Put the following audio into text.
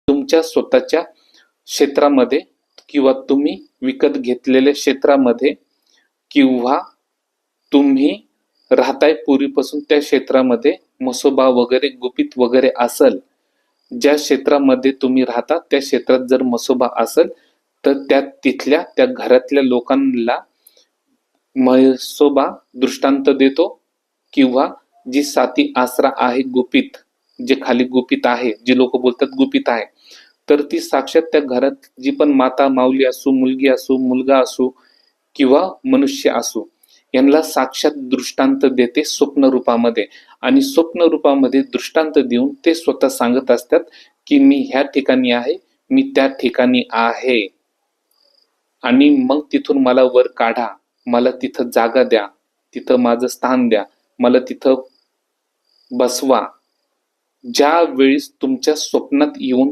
तुमच्या स्वतःच्या क्षेत्रामध्ये किंवा तुम्ही विकत घेतलेल्या क्षेत्रामध्ये किंवा तुम्ही राहताय पूर्वीपासून त्या क्षेत्रामध्ये मसोबा वगैरे गुपित वगैरे असेल, ज्या क्षेत्रामध्ये तुम्ही राहता त्या क्षेत्रात जर मसोबा असेल तर तिथल्या त्या घरातल्या लोकांना मसोबा दृष्टांत देतो किंवा जी साती आसरा आहे गुपित, जे खाली गुपित आहे, जी लोक बोलतात गुपित आहे, तर ती साक्षात त्या घरात जी पण माता माऊली असो, मुलगी असो, मुलगा असो किंवा मनुष्य असो, यांना साक्षात दृष्टांत देते स्वप्न रूपामध्ये. आणि स्वप्न रूपामध्ये दृष्टांत देऊन ते स्वतः सांगत असतात की मी ह्या ठिकाणी आहे, मी त्या ठिकाणी आहे, आणि मग तिथून मला वर काढा, मला तिथं जागा द्या, तिथं माझं स्थान द्या, मला तिथं बसवा. ज्या वेळेस तुमच्या स्वप्नात येऊन